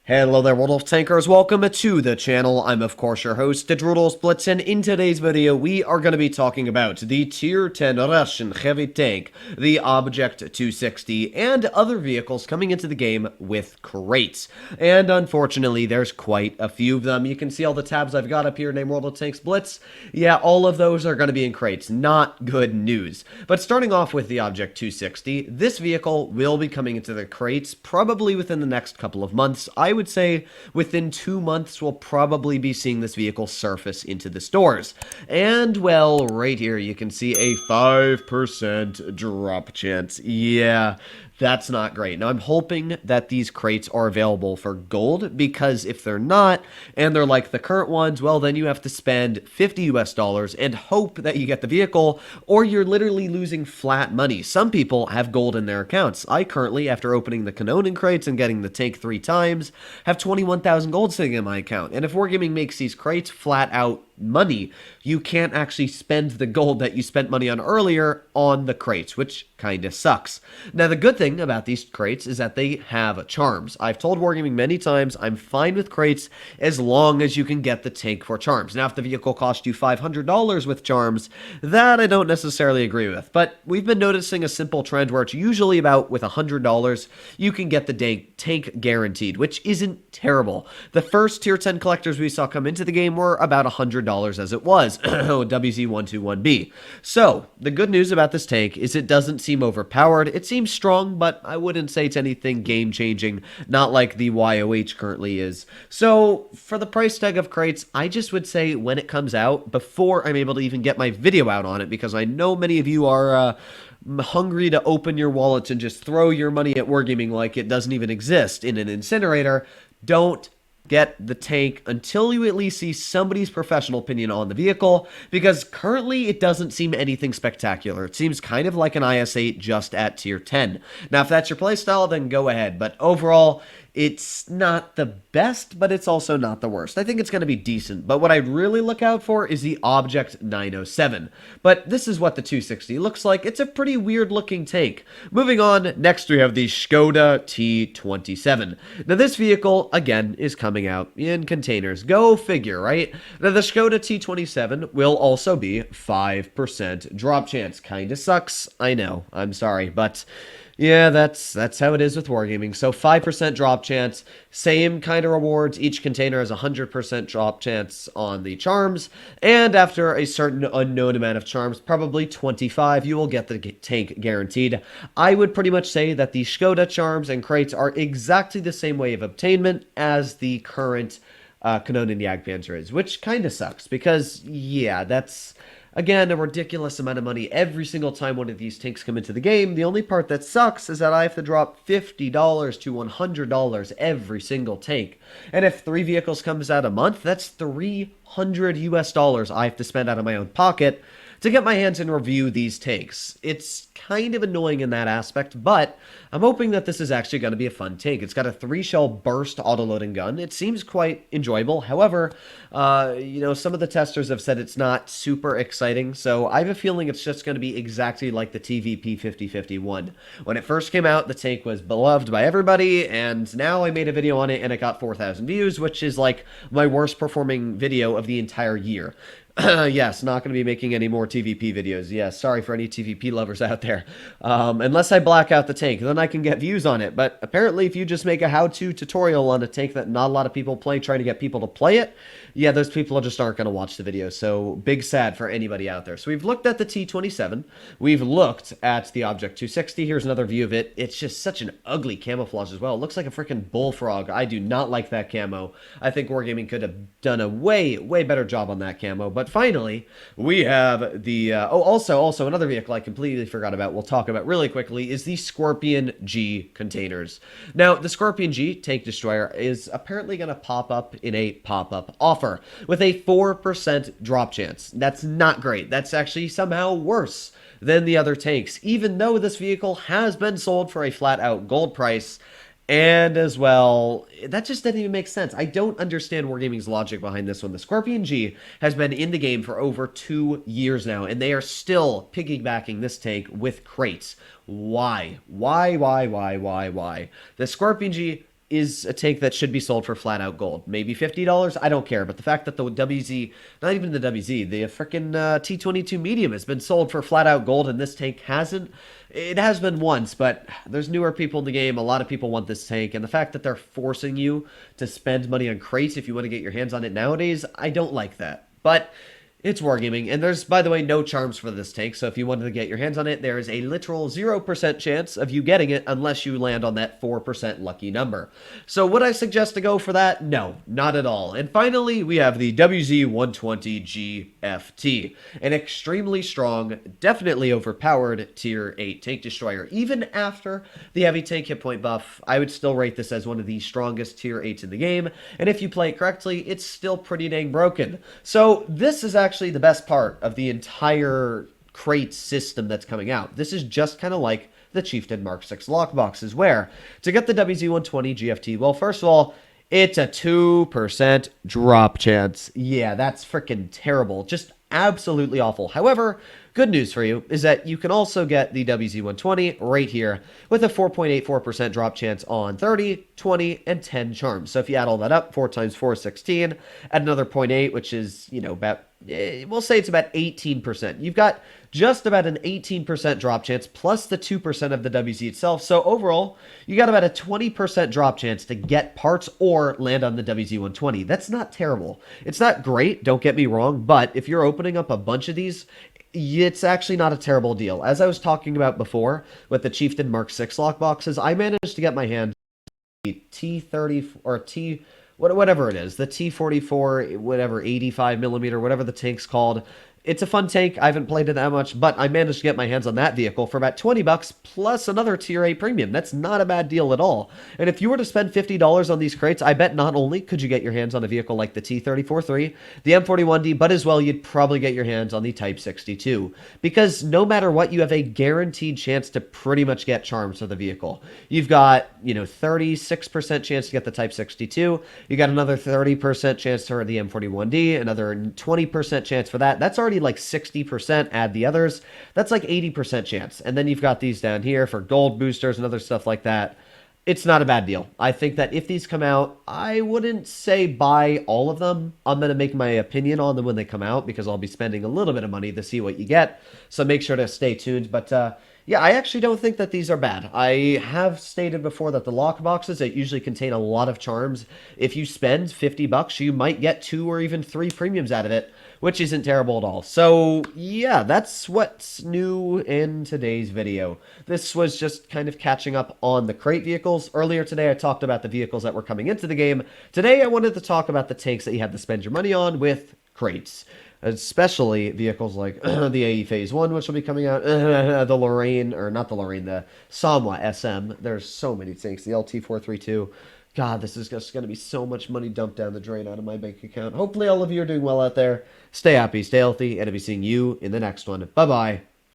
Hello there, World of Tankers. Welcome to the channel. I'm, of course, your host, World of Blitz, and in today's video, we are going to be talking about the Tier 10 Russian heavy tank, the Object 260, and other vehicles coming into the game with crates. And unfortunately, there's quite a few of them. You can see all the tabs I've got up here named World of Tanks Blitz. Yeah, all of those are going to be in crates. Not good news. But starting off with the Object 260, this vehicle will be coming into the crates probably within the next couple of months. I would say within 2 months, we'll probably be seeing this vehicle surface into the stores. And, well, right here, you can see a 5% drop chance. Yeah, that's not great. Now, I'm hoping that these crates are available for gold, because if they're not, and they're like the current ones, well, then you have to spend 50 US dollars and hope that you get the vehicle, or you're literally losing flat money. Some people have gold in their accounts. I currently, after opening the Kanonen crates and getting the tank 3 times, have 21,000 gold sitting in my account. And if Wargaming makes these crates flat out money, you can't actually spend the gold that you spent money on earlier on the crates, which kind of sucks. Now, the good thing about these crates is that they have charms. I've told Wargaming many times I'm fine with crates as long as you can get the tank for charms. Now, if the vehicle cost you $500 with charms, that I don't necessarily agree with. But we've been noticing a simple trend where it's usually about with $100, you can get the tank guaranteed, which isn't terrible. The first tier 10 collectors we saw come into the game were about $100 as it was, WZ121B. So, the good news about this tank is it doesn't seem overpowered. It seems strong, but I wouldn't say it's anything game-changing, not like the YOH currently is. So, for the price tag of crates, I just would say when it comes out, before I'm able to even get my video out on it, because I know many of you are hungry to open your wallets and just throw your money at Wargaming like it doesn't even exist in an incinerator. Don't get the tank until you at least see somebody's professional opinion on the vehicle, because currently it doesn't seem anything spectacular. It seems kind of like an IS-8 just at tier 10. Now, if that's your playstyle, then go ahead, but overall, it's not the best, but it's also not the worst. I think it's going to be decent, but what I'd really look out for is the Object 907. But this is what the 260 looks like. It's a pretty weird-looking tank. Moving on, next we have the Skoda T27. Now, this vehicle, again, is coming out in containers. Go figure, right? Now, the Skoda T27 will also be 5% drop chance. Kinda sucks, I know. I'm sorry, but yeah, that's how it is with Wargaming. So 5% drop chance, same kind of rewards. Each container has 100% drop chance on the charms, and after a certain unknown amount of charms, probably 25, you will get the tank guaranteed. I would pretty much say that the Skoda charms and crates are exactly the same way of obtainment as the current Kanonen Jagdpanzer is, which kind of sucks, because, yeah, that's again, a ridiculous amount of money every single time one of these tanks come into the game. The only part that sucks is that I have to drop $50 to $100 every single tank. And if 3 vehicles comes out a month, that's 300 US dollars I have to spend out of my own pocket to get my hands and review these tanks. It's kind of annoying in that aspect, but I'm hoping that this is actually going to be a fun tank. It's got a 3-shell burst autoloading gun. It seems quite enjoyable. However, some of the testers have said it's not super exciting, so I have a feeling it's just going to be exactly like the TVP 5051. When it first came out, the tank was beloved by everybody, and now I made a video on it and it got 4,000 views, which is like my worst performing video of the entire year. Yes, not going to be making any more TVP videos. Yes, sorry for any TVP lovers out there. Unless I black out the tank, then I can get views on it. But apparently, if you just make a how-to tutorial on a tank that not a lot of people play, trying to get people to play it, yeah, those people just aren't going to watch the video. So, big sad for anybody out there. So, we've looked at the T27. We've looked at the Object 260. Here's another view of it. It's just such an ugly camouflage as well. It looks like a freaking bullfrog. I do not like that camo. I think Wargaming could have done a way better job on that camo. But finally, we have the... also, another vehicle I completely forgot about, we'll talk about really quickly, is the Scorpion G containers. Now, the Scorpion G tank destroyer is apparently going to pop up in a pop-up offer with a 4% drop chance. That's not great. That's actually somehow worse than the other tanks, even though this vehicle has been sold for a flat-out gold price. And as well, that just doesn't even make sense. I don't understand Wargaming's logic behind this one. The Scorpion G has been in the game for over 2 years now, and they are still piggybacking this tank with crates. Why? Why? The Scorpion G is a tank that should be sold for flat out gold. Maybe $50, I don't care. But the fact that the WZ, not even the WZ, the freaking T-22 medium has been sold for flat out gold and this tank hasn't, it has been once, but there's newer people in the game. A lot of people want this tank, and the fact that they're forcing you to spend money on crates if you want to get your hands on it nowadays, I don't like that. But it's wargaming, and there's, by the way, no charms for this tank, so if you wanted to get your hands on it, there is a literal 0% chance of you getting it unless you land on that 4% lucky number. So would I suggest to go for that? No, not at all. And finally, we have the WZ-120GFT, an extremely strong, definitely overpowered Tier 8 tank destroyer. Even after the heavy tank hit point buff, I would still rate this as one of the strongest Tier 8s in the game, and if you play it correctly, it's still pretty dang broken. So this is actually the best part of the entire crate system that's coming out. This is just kind of like the Chieftain Mark 6 lockboxes, where to get the WZ-120 GFT, well, first of all, it's a 2% drop chance. Yeah, that's freaking terrible. Just absolutely awful. However, good news for you is that you can also get the WZ-120 right here with a 4.84% drop chance on 30, 20, and 10 charms. So if you add all that up, 4 times 4 is 16, add another 0.8, which is, you know, about, we'll say it's about 18%. You've got just about an 18% drop chance plus the 2% of the WZ itself. So overall, you got about a 20% drop chance to get parts or land on the WZ-120. That's not terrible. It's not great, don't get me wrong, but if you're opening up a bunch of these, it's actually not a terrible deal. As I was talking about before with the Chieftain Mark 6 lockboxes, I managed to get my hands on the T30 or whatever it is, the T44, whatever, 85 millimeter, whatever the tank's called. It's a fun tank. I haven't played it that much, but I managed to get my hands on that vehicle for about 20 bucks plus another Tier 8 premium. That's not a bad deal at all. And if you were to spend $50 on these crates, I bet not only could you get your hands on a vehicle like the T34-3, the M41D, but as well, you'd probably get your hands on the Type 62. Because no matter what, you have a guaranteed chance to pretty much get charms for the vehicle. You've got, 36% chance to get the Type 62. You got another 30% chance for the M41D, another 20% chance for that. That's already like 60%, add the others, that's like 80% chance. And then you've got these down here for gold boosters and other stuff like that. It's not a bad deal. I think that if these come out, I wouldn't say buy all of them. I'm going to make my opinion on them when they come out because I'll be spending a little bit of money to see what you get. So make sure to stay tuned. But yeah, I actually don't think that these are bad. I have stated before that the lock boxes that usually contain a lot of charms, if you spend 50 bucks, you might get 2 or even 3 premiums out of it, which isn't terrible at all. So yeah, that's what's new in today's video. This was just kind of catching up on the crate vehicles. Earlier today, I talked about the vehicles that were coming into the game. Today, I wanted to talk about the tanks that you had to spend your money on with crates. Especially vehicles like the AE Phase 1, which will be coming out, the Lorraine, or not the Lorraine, the Samwa SM. There's so many tanks, the LT432. God, this is just going to be so much money dumped down the drain out of my bank account. Hopefully all of you are doing well out there. Stay happy, stay healthy, and I'll be seeing you in the next one. Bye-bye.